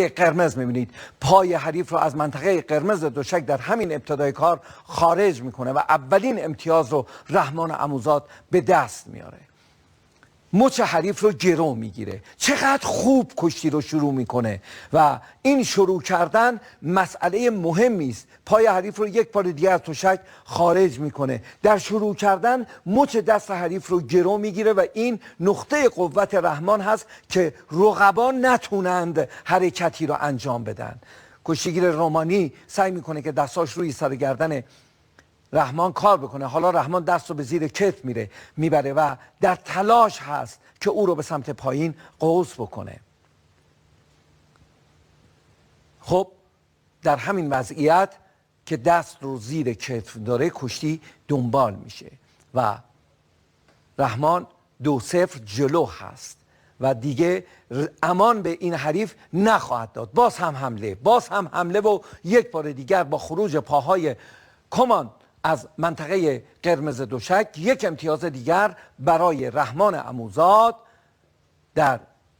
قرمز میبینید پای حریف رو از منطقه قرمز دوشک در همین ابتدای کار خارج میکنه و اولین امتیاز رو رحمان عموزاد به دست میاره. مچ حریف رو گرو میگیره. چقدر خوب کشتی رو شروع میکنه و این شروع کردن مسئله مهمی است. پای حریف رو یک بار دیگر از تشک خارج میکنه. در شروع کردن مچ دست حریف رو گرو میگیره و این نقطه قوت رحمان هست که رقبا نتونند حرکتی رو انجام بدن. کشتیگیر رومانی سعی میکنه که دستاش روی سر گردن رحمان کار بکنه. حالا رحمان دست رو به زیر کتف میبره و در تلاش هست که او رو به سمت پایین قوس بکنه. خب در همین وضعیت که دست رو زیر کتف داره کشتی دنبال میشه و رحمان 2-0 جلو هست و دیگه امان به این حریف نخواهد داد. باز هم حمله و یک بار دیگر با خروج پاهای کمان از منطقه قرمز دوشک یک امتیاز دیگر برای رحمان عموزاد در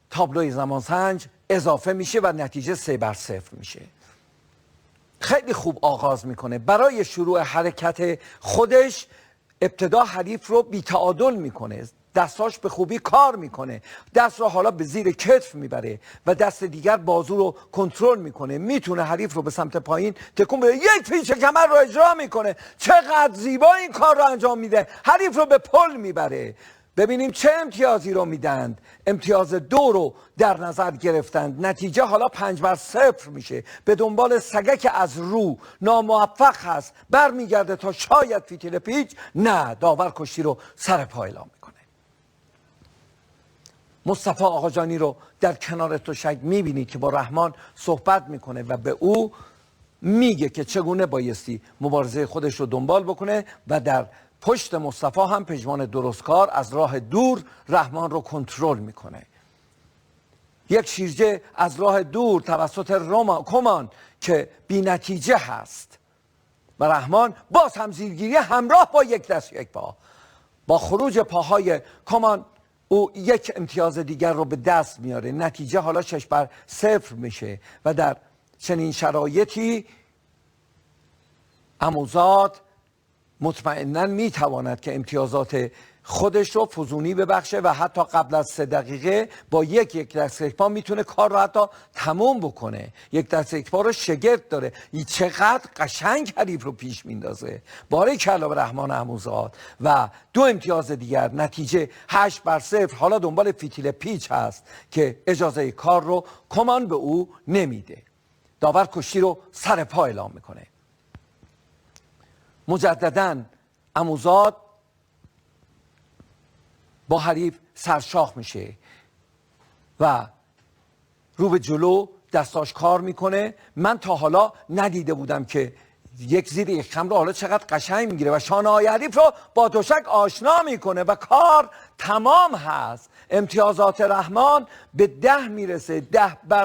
تابلوی زمانسنج اضافه میشه و نتیجه 3-0 میشه. خیلی خوب آغاز میکنه. برای شروع حرکت خودش ابتدا حریف رو بی‌تعادل میکنه. دستاش به خوبی کار میکنه. دست رو حالا به زیر کتف میبره و دست دیگر بازو رو کنترل میکنه. میتونه حریف رو به سمت پایین تکون بده. یک پیچ کمر رو اجرا میکنه. چقدر زیبا این کار رو انجام میده. حریف رو به پل میبره. ببینیم چه امتیازی رو میدند. امتیاز 2 رو در نظر گرفتند. نتیجه حالا 5-0 میشه. به دنبال سگک از رو ناموفق هست. برمیگرده تا شاید فیتیل پیچ. نه، داور کشتی رو سر پا اعلام میکنه. مصطفی آقاجانی رو در کنار تشک میبینید که با رحمان صحبت میکنه و به او میگه که چگونه بایستی مبارزه خودش رو دنبال بکنه و در پشت مصطفی هم پژمان درستکار از راه دور رحمان رو کنترل میکنه. یک شیرجه از راه دور توسط کمان که بی نتیجه هست و رحمان باز هم زیرگیری همراه با یک دست یک پا. با خروج پاهای کمان او یک امتیاز دیگر رو به دست میاره. نتیجه حالا 6-0 میشه و در چنین شرایطی عموزاد مطمئنا میتواند که امتیازات خودش رو فزونی ببخشه و حتی قبل از 3 دقیقه با یک دست یک پا میتونه کار رو حتی تموم بکنه. یک دست یک پا رو شگفت داره. چقدر قشنگ حریف رو پیش میندازه. باریکلا به رحمان عموزاد و 2 امتیاز دیگر. نتیجه 8-0. حالا دنبال فیتیل پیچ هست که اجازه کار رو کمان به او نمیده. داور کشتی رو سر پا اعلام میکنه. مجددا عموزاد با حریف سرشاخ میشه و رو به جلو دستاش کار میکنه. من تا حالا ندیده بودم که یک زیر یک خم رو حالا چقدر قشنگ میگیره و شانه های حریف رو با تشک آشنا میکنه و کار تمام هست. امتیازات رحمان به 10 میرسه. 10-0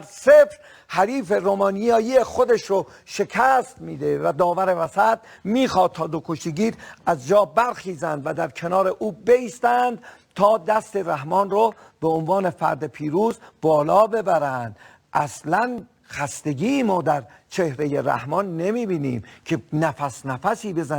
حریف رومانیایی خودش رو شکست میده و داور وسط میخواد تا 2 کشتیگیر از جا برخیزند و در کنار او بیستند تا دست رحمان رو به عنوان فرد پیروز بالا ببرند. اصلا خستگی ما در چهره رحمان نمیبینیم که نفسی بزنه.